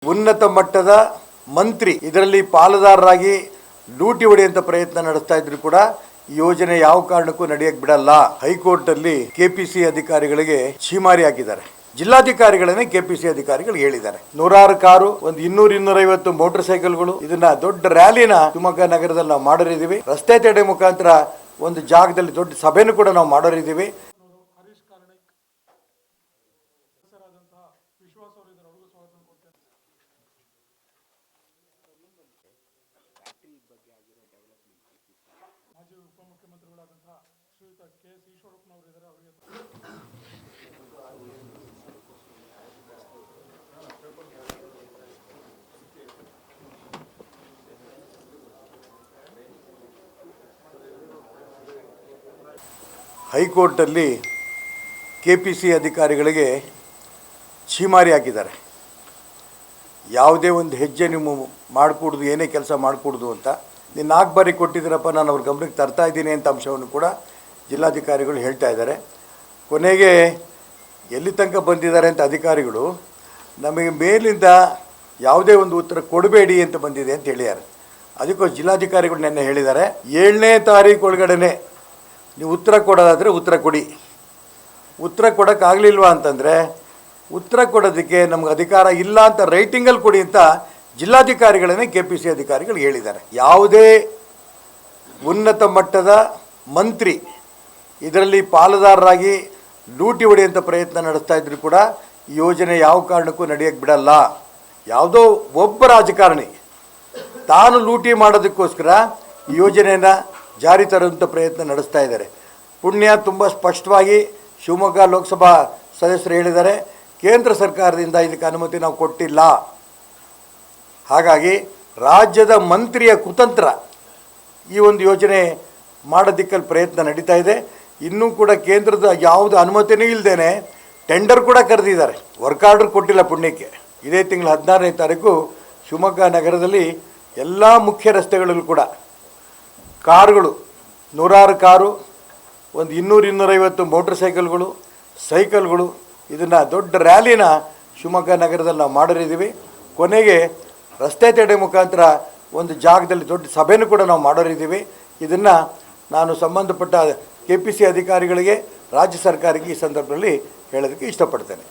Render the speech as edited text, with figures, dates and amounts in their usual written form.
ಉನ್ನತ ಮಟ್ಟದ ಮಂತ್ರಿ ಇದರಲ್ಲಿ ಪಾಲುದಾರರಾಗಿ ಲೂಟಿ ಹೊಡೆಯುವಂತ ಪ್ರಯತ್ನ ನಡೆಸ್ತಾ ಇದ್ರು ಕೂಡ ಈ ಯೋಜನೆ ಯಾವ ಕಾರಣಕ್ಕೂ ನಡೆಯಕ್ಕೆ ಬಿಡಲ್ಲ. ಹೈಕೋರ್ಟ್ ಅಲ್ಲಿ ಕೆಪಿಸಿ ಅಧಿಕಾರಿಗಳಿಗೆ ಛೀಮಾರಿ ಹಾಕಿದ್ದಾರೆ. ಜಿಲ್ಲಾಧಿಕಾರಿಗಳನ್ನೇ ಕೆಪಿಸಿ ಅಧಿಕಾರಿಗಳು ಹೇಳಿದ್ದಾರೆ. 100 ಕಾರು, ಒಂದು 200-250 ಮೋಟಾರ್ ಸೈಕಲ್ಗಳು, ಇದನ್ನ ದೊಡ್ಡ ರ್ಯಾಲಿನ ಶಿವಮೊಗ್ಗ ನಗರದಲ್ಲಿ ನಾವು ಮಾಡೋರಿದ್ದೀವಿ. ರಸ್ತೆ ತಡೆ ಮುಖಾಂತರ ಒಂದು ಜಾಗದಲ್ಲಿ ದೊಡ್ಡ ಸಭೆನೂ ಕೂಡ ನಾವು ಮಾಡೋರಿದ್ದೀವಿ. ಮಾಜಿ ಉಪಮುಖ್ಯಮಂತ್ರಿಗಳಾದಂತಹ ಶ್ರೀಯುತ ಕೆ.ಎಸ್. ಈಶ್ವರಪ್ಪನವರು ಇದ್ದಾರೆ. ಅವರಿಗೆ ಹೈಕೋರ್ಟ್ ಅಲ್ಲಿ ಕೆಪಿಸಿ ಅಧಿಕಾರಿಗಳಿಗೆ ಛೀಮಾರಿ ಹಾಕಿದ್ದಾರೆ. ಯಾವುದೇ ಒಂದು ಹೆಜ್ಜೆ ನೀವು ಮಾಡಿಕೊಡ್ದು, ಏನೇ ಕೆಲಸ ಮಾಡಿಕೊಡ್ದು ಅಂತ ನೀನು 4 ಬಾರಿ ಕೊಟ್ಟಿದ್ದೀರಪ್ಪ, ನಾನು ಅವ್ರ ಗಮನಕ್ಕೆ ತರ್ತಾ ಇದ್ದೀನಿ ಅಂತ ಅಂಶವನ್ನು ಕೂಡ ಜಿಲ್ಲಾಧಿಕಾರಿಗಳು ಹೇಳ್ತಾ ಇದ್ದಾರೆ. ಕೊನೆಗೆ ಎಲ್ಲಿ ತನಕ ಬಂದಿದ್ದಾರೆ ಅಂತ ಅಧಿಕಾರಿಗಳು ನಮಗೆ ಮೇಲಿಂದ ಯಾವುದೇ ಒಂದು ಉತ್ತರ ಕೊಡಬೇಡಿ ಅಂತ ಬಂದಿದೆ ಅಂತ ಹೇಳಿದ್ದಾರೆ. ಅದಕ್ಕೋಸ್ಕರ ಜಿಲ್ಲಾಧಿಕಾರಿಗಳು ನೆನ್ನೆ ಹೇಳಿದ್ದಾರೆ, 7ನೇ ತಾರೀಕು ಒಳಗಡೆ ನೀವು ಉತ್ತರ ಕೊಡೋದಾದರೆ ಉತ್ತರ ಕೊಡಿ. ಉತ್ತರ ಕೊಡೋಕ್ಕಾಗಲಿಲ್ವಾ ಅಂತಂದರೆ ಉತ್ತರ ಕೊಡೋದಕ್ಕೆ ನಮ್ಗೆ ಅಧಿಕಾರ ಇಲ್ಲ ಅಂತ ರೈಟಿಂಗಲ್ಲಿ ಕೊಡಿ ಅಂತ ಜಿಲ್ಲಾಧಿಕಾರಿಗಳನ್ನೇ ಕೆಪಿಸಿ ಅಧಿಕಾರಿಗಳು ಹೇಳಿದ್ದಾರೆ. ಯಾವುದೇ ಉನ್ನತ ಮಟ್ಟದ ಮಂತ್ರಿ ಇದರಲ್ಲಿ ಪಾಲುದಾರರಾಗಿ ಲೂಟಿ ಹೊಡೆಯುವಂಥ ಪ್ರಯತ್ನ ನಡೆಸ್ತಾ ಇದ್ರು ಕೂಡ ಈ ಯೋಜನೆ ಯಾವ ಕಾರಣಕ್ಕೂ ನಡೆಯಕ್ಕೆ ಬಿಡಲ್ಲ. ಯಾವುದೋ ಒಬ್ಬ ರಾಜಕಾರಣಿ ತಾನು ಲೂಟಿ ಮಾಡೋದಕ್ಕೋಸ್ಕರ ಈ ಯೋಜನೆಯನ್ನು ಜಾರಿ ತರುವಂಥ ಪ್ರಯತ್ನ ನಡೆಸ್ತಾ ಇದ್ದಾರೆ. ಪುಣ್ಯ ತುಂಬ ಸ್ಪಷ್ಟವಾಗಿ ಶಿವಮೊಗ್ಗ ಲೋಕಸಭಾ ಸದಸ್ಯರು ಹೇಳಿದ್ದಾರೆ, ಕೇಂದ್ರ ಸರ್ಕಾರದಿಂದ ಇದಕ್ಕೆ ಅನುಮತಿ ನಾವು ಕೊಟ್ಟಿಲ್ಲ. ಹಾಗಾಗಿ ರಾಜ್ಯದ ಮಂತ್ರಿಯ ಕುತಂತ್ರ ಈ ಒಂದು ಯೋಜನೆ ಮಾಡೋದಕ್ಕಲ್ಲಿ ಪ್ರಯತ್ನ ನಡೀತಾ ಇದೆ. ಇನ್ನೂ ಕೂಡ ಕೇಂದ್ರದ ಯಾವುದು ಅನುಮತಿನೂ ಇಲ್ಲದೇನೆ ಟೆಂಡರ್ ಕೂಡ ಕರೆದಿದ್ದಾರೆ. ವರ್ಕ್ ಆರ್ಡರ್ ಕೊಟ್ಟಿಲ್ಲ ಪುಣ್ಯಕ್ಕೆ. ಇದೇ ತಿಂಗಳ 16ನೇ ತಾರೀಕು ಶಿವಮೊಗ್ಗ ನಗರದಲ್ಲಿ ಎಲ್ಲ ಮುಖ್ಯ ರಸ್ತೆಗಳಲ್ಲೂ ಕೂಡ ಕಾರುಗಳು, 100 ಕಾರು, ಒಂದು 200-250 ಮೋಟಾರ್ ಸೈಕಲ್ಗಳು, ಇದನ್ನು ದೊಡ್ಡ ರ್ಯಾಲಿನ ಶಿವಮೊಗ್ಗ ನಗರದಲ್ಲಿ ನಾವು ಮಾಡೋರಿದ್ದೀವಿ. ಕೊನೆಗೆ ರಸ್ತೆ ತಡೆ ಮುಖಾಂತರ ಒಂದು ಜಾಗದಲ್ಲಿ ದೊಡ್ಡ ಸಭೆನೂ ಕೂಡ ನಾವು ಮಾಡೋರಿದ್ದೀವಿ. ಇದನ್ನು ನಾನು ಸಂಬಂಧಪಟ್ಟ ಕೆಪಿಸಿ ಅಧಿಕಾರಿಗಳಿಗೆ, ರಾಜ್ಯ ಸರ್ಕಾರಕ್ಕೆ ಈ ಸಂದರ್ಭದಲ್ಲಿ ಹೇಳೋದಕ್ಕೆ ಇಷ್ಟಪಡ್ತೇನೆ.